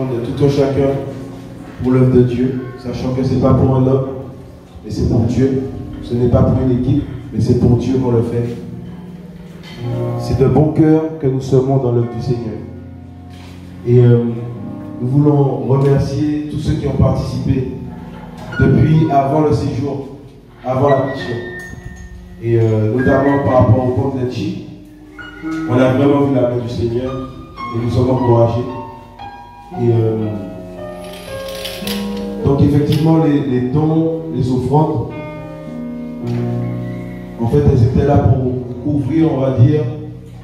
bénédiction de tout un chacun pour l'œuvre de Dieu, sachant que ce n'est pas pour un homme, mais c'est pour Dieu. Ce n'est pas pour une équipe, mais c'est pour Dieu qu'on le fait. C'est de bon cœur que nous semons dans l'œuvre du Seigneur. Et nous voulons remercier tous ceux qui ont participé depuis avant le séjour, avant la mission. Et notamment par rapport au pont d'Etchi, on a vraiment vu la main du Seigneur et nous sommes encouragés. Et donc effectivement, les dons, les offrandes, en fait, elles étaient là pour couvrir, on va dire,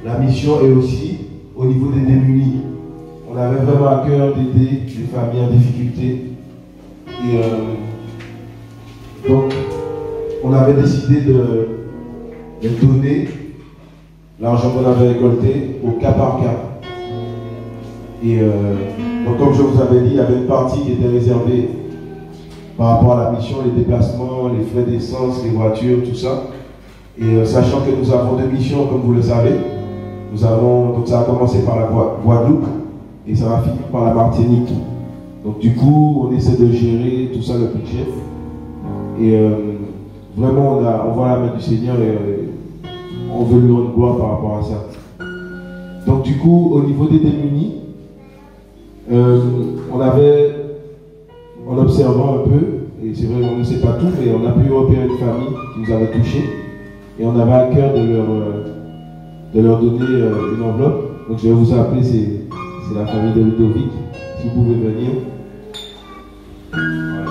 la mission et aussi au niveau des démunis. On avait vraiment à cœur d'aider les familles en difficulté. Et donc, on avait décidé de donner l'argent qu'on avait récolté au cas par cas. Et donc, comme je vous avais dit, il y avait une partie qui était réservée par rapport à la mission, les déplacements, les frais d'essence, les voitures, tout ça. Et sachant que nous avons 2 missions, comme vous le savez, donc ça a commencé par la Guadeloupe et ça va finir par la Martinique. Donc du coup, on essaie de gérer tout ça, le budget. Et vraiment, on voit la main du Seigneur et on veut lui rendre gloire par rapport à ça. Donc du coup, au niveau des démunis, en observant un peu, et c'est vrai qu'on ne sait pas tout, mais on a pu repérer une famille qui nous avait touchés. Et on avait à cœur de leur donner une enveloppe. Donc je vais vous appeler, c'est la famille de Ludovic, si vous pouvez venir. Voilà.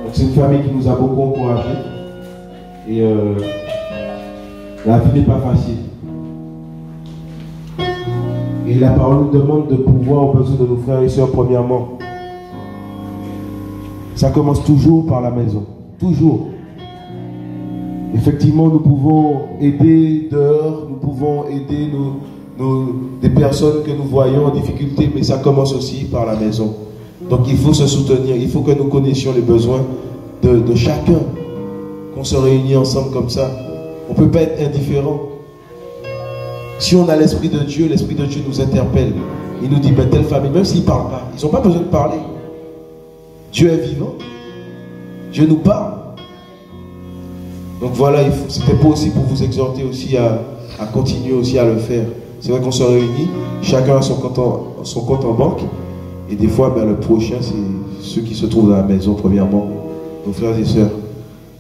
Donc c'est une famille qui nous a beaucoup encouragés. Et la vie n'est pas facile. Et la parole nous demande de pouvoir aux besoins de nos frères et sœurs premièrement. Ça commence toujours par la maison. Toujours. Effectivement, nous pouvons aider dehors, nous pouvons aider des personnes que nous voyons en difficulté, mais ça commence aussi par la maison. Donc il faut se soutenir, il faut que nous connaissions les besoins de chacun, qu'on se réunit ensemble comme ça. On ne peut pas être indifférent. Si on a l'Esprit de Dieu nous interpelle. Il nous dit, ben, telle famille, même s'ils ne parlent pas, ils n'ont pas besoin de parler. Dieu est vivant. Dieu nous parle. Donc voilà, c'était aussi pour vous exhorter aussi à continuer aussi à le faire. C'est vrai qu'on se réunit, chacun a son compte en banque. Et des fois, ben, le prochain, c'est ceux qui se trouvent dans la maison, premièrement, nos frères et sœurs.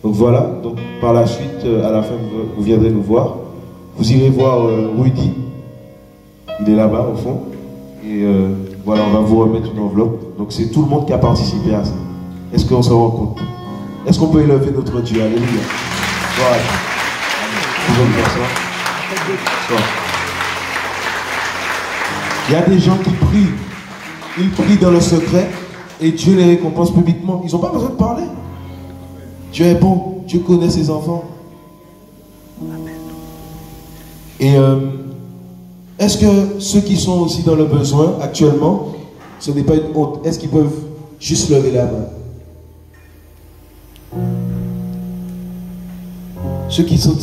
Donc voilà, donc par la suite, à la fin, vous viendrez nous voir. Vous irez voir Rudy. Il est là-bas, au fond. Et voilà, on va vous remettre une enveloppe. Donc c'est tout le monde qui a participé à ça. Est-ce qu'on se rend compte? Est-ce qu'on peut élever notre Dieu? Alléluia. Voilà. Vous allez faire ça. Il y a des gens qui prient. Ils prient dans le secret et Dieu les récompense publiquement. Ils n'ont pas besoin de parler. Dieu est bon. Dieu connaît ses enfants. Et est-ce que ceux qui sont aussi dans le besoin actuellement, ce n'est pas une honte? Est-ce qu'ils peuvent juste lever la main? Ceux qui sont...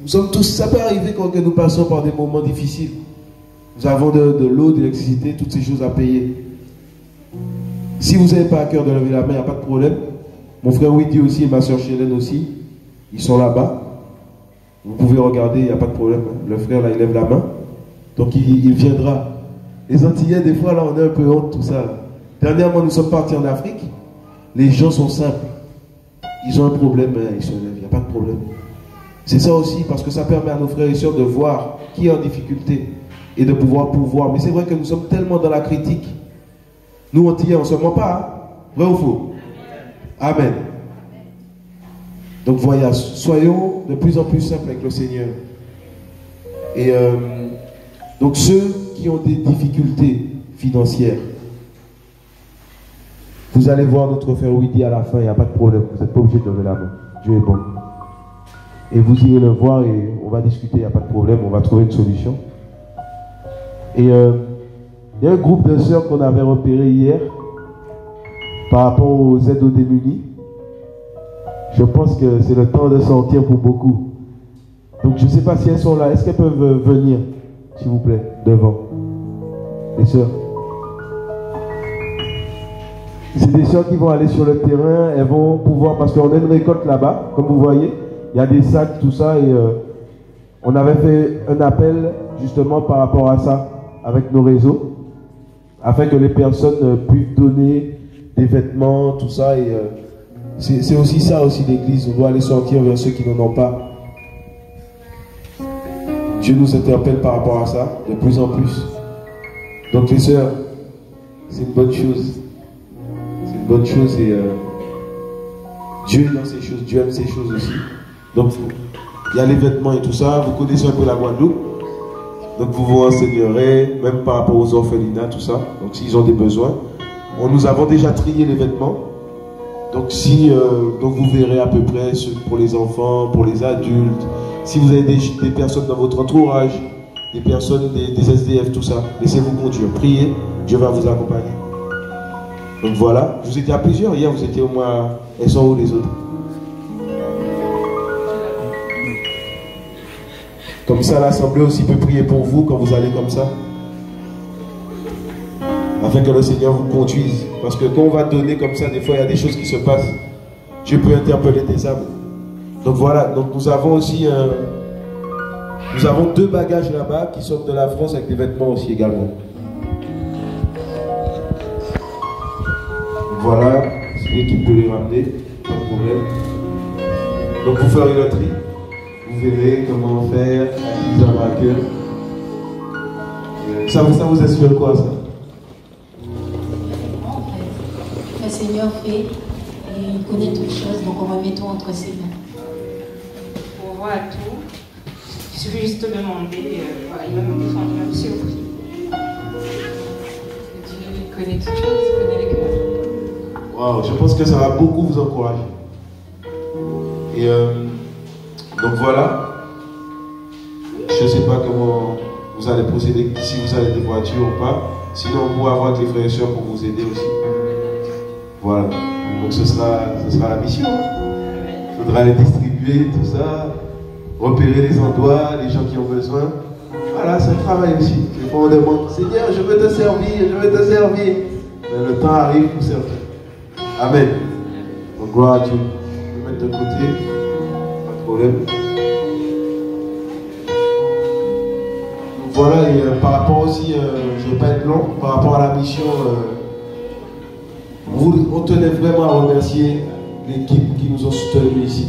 Nous sommes tous... Ça peut arriver quand nous passons par des moments difficiles. Nous avons de l'eau, de l'électricité, toutes ces choses à payer. Si vous n'avez pas à cœur de lever la main, il n'y a pas de problème. Mon frère Widi aussi et ma soeur Chélen aussi, ils sont là-bas. Vous pouvez regarder, il n'y a pas de problème. Le frère là, il lève la main. Donc il viendra. Les Antillais, des fois, là, on est un peu honte, tout ça. Là. Dernièrement, nous sommes partis en Afrique. Les gens sont simples. Ils ont un problème, ils se lèvent, il n'y a pas de problème. C'est ça aussi, parce que ça permet à nos frères et sœurs de voir qui est en difficulté et de pouvoir pourvoir. Mais c'est vrai que nous sommes tellement dans la critique. Nous, Antillais, on ne se ment pas. Hein? Vrai ou faux? Amen. Donc voilà, soyons de plus en plus simples avec le Seigneur. Et donc ceux qui ont des difficultés financières, vous allez voir notre frère Widi à la fin, il n'y a pas de problème. Vous n'êtes pas obligé de lever la main. Dieu est bon. Et vous irez le voir et on va discuter, il n'y a pas de problème, on va trouver une solution. Et il y a un groupe de sœurs qu'on avait repéré hier par rapport aux aides aux démunis. Je pense que c'est le temps de sortir pour beaucoup. Donc je ne sais pas si elles sont là. Est-ce qu'elles peuvent venir, s'il vous plaît, devant? Les sœurs. c'est des sœurs qui vont aller sur le terrain, elles vont pouvoir, parce qu'on a une récolte là-bas, comme vous voyez, il y a des sacs, tout ça, et on avait fait un appel justement par rapport à ça, avec nos réseaux, afin que les personnes puissent donner des vêtements, tout ça, et c'est aussi ça aussi l'église, on doit aller sortir vers ceux qui n'en ont pas. Dieu nous interpelle par rapport à ça, de plus en plus. Donc les sœurs, c'est une bonne chose. C'est une bonne chose et Dieu est dans ces choses, Dieu aime ces choses aussi. Donc il y a les vêtements et tout ça, vous connaissez un peu la Guadeloupe. Donc vous vous renseignerez, même par rapport aux orphelinats, tout ça. Donc s'ils ont des besoins. Nous avons déjà trié les vêtements. Donc donc vous verrez à peu près ceux pour les enfants, pour les adultes. Si vous avez des personnes dans votre entourage, des personnes, des SDF, tout ça, laissez-vous conduire, priez, Dieu va vous accompagner. Donc voilà, je vous étiez à plusieurs, hier vous étiez au moins, elles sont où les autres? Comme ça l'assemblée aussi peut prier pour vous quand vous allez comme ça. Afin que le Seigneur vous conduise. Parce que quand on va donner comme ça, des fois il y a des choses qui se passent. Dieu peut interpeller des âmes. Donc voilà, donc nous avons aussi nous avons 2 bagages là-bas qui sortent de la France avec des vêtements aussi également. Voilà, c'est l'équipe peut les ramener, pas de problème. Donc vous ferez le tri, vous verrez comment faire, à qui vous avez à cœur. Ça vous assure quoi ça? Le Seigneur fait et il connaît toutes choses, donc on remet tout entre ses mains. Pour voir tout, il suffit juste de demander, voilà, il va me défendre, même surpris. Dieu connaît toutes choses, il connaît les cœurs. Wow, je pense que ça va beaucoup vous encourager. Et donc voilà, je ne sais pas comment vous allez procéder, si vous avez des voitures ou pas. Sinon, on pourra avoir des frères et sœurs pour vous aider aussi. Voilà, donc ce sera la mission. Il faudra les distribuer, tout ça, repérer les endroits, les gens qui ont besoin. Voilà, c'est un travail aussi. Des fois on demande, Seigneur, je veux te servir, je veux te servir. Mais le temps arrive pour servir. Amen. Donc gloire à Dieu. Je vais mettre de côté, pas de problème. Donc voilà, et par rapport aussi, je ne vais pas être long, par rapport à la mission, on tenait vraiment à remercier l'équipe qui nous ont soutenus ici.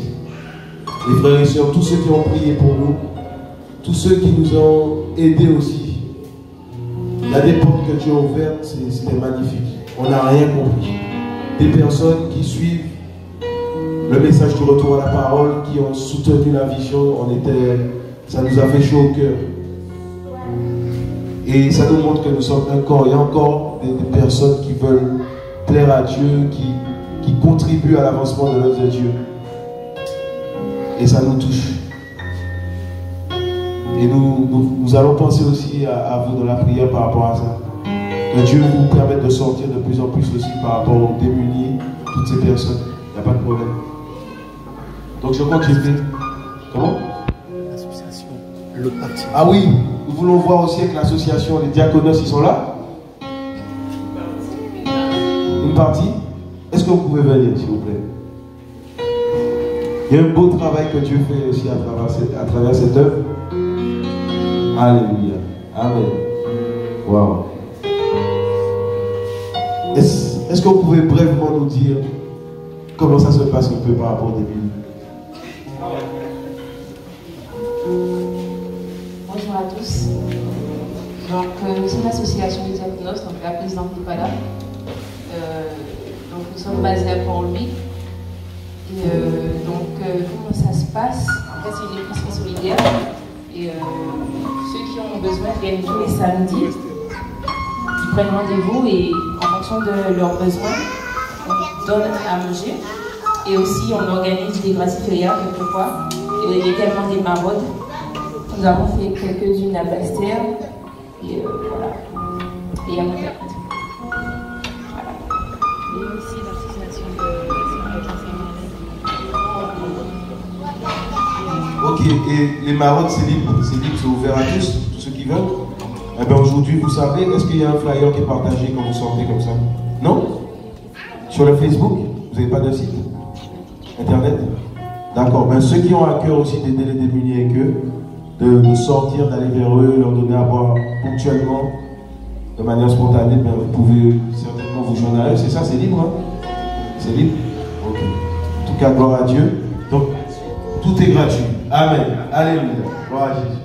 Les frères et sœurs, tous ceux qui ont prié pour nous, tous ceux qui nous ont aidés aussi. Il y a des portes que Dieu a ouvertes, c'était magnifique. On n'a rien compris. Des personnes qui suivent le message du retour à la parole, qui ont soutenu la vision, ça nous a fait chaud au cœur. Et ça nous montre que nous sommes un corps. Il y a encore des personnes qui veulent plaire à Dieu, qui contribuent à l'avancement de l'œuvre de Dieu. Et ça nous touche. Et nous allons penser aussi à vous dans la prière par rapport à ça. Que Dieu vous permette de sortir de plus en plus aussi par rapport aux démunis, toutes ces personnes. Il n'y a pas de problème. Donc je crois que j'ai fait. Comment? L'association, le parti. Ah oui, nous voulons voir aussi avec l'association, les diaconos, ils sont là? Une partie? Est-ce que vous pouvez venir, s'il vous plaît? Il y a un beau travail que Dieu fait aussi à travers cette œuvre. Alléluia. Amen. Wow. Est-ce que vous pouvez brièvement nous dire comment ça se passe un peu par rapport au début? Bonjour à tous. Donc, nous sommes l'association des diaconos, donc la présidente n'est pas là. Donc, nous sommes basés à Port-Louis. Et comment ça se passe? En fait, c'est une épicerie solidaire. Et ceux qui ont besoin viennent tous les samedis. Ils prennent rendez-vous et en fonction de leurs besoins, on donne à manger. Et aussi, on organise des graciférias quelquefois. Et il y a également des maraudes. Nous avons fait quelques-unes à Bastère. Et voilà. Et à Montpellier. Voilà. Et aussi l'association de Ok, et les maraudes, c'est libre, c'est ouvert à tous ceux qui veulent. Eh bien aujourd'hui, vous savez, est-ce qu'il y a un flyer qui est partagé quand vous sortez comme ça? Non? Sur le Facebook, vous n'avez pas de site Internet? D'accord. Ben, ceux qui ont à cœur aussi d'aider les démunis avec eux, de sortir, d'aller vers eux, leur donner à boire ponctuellement, de manière spontanée, ben, vous pouvez certainement vous joindre à eux. C'est ça, c'est libre, hein? C'est libre? Ok. En tout cas, gloire à Dieu. Donc, tout est gratuit. Amen. Alléluia. Gloire à Jésus.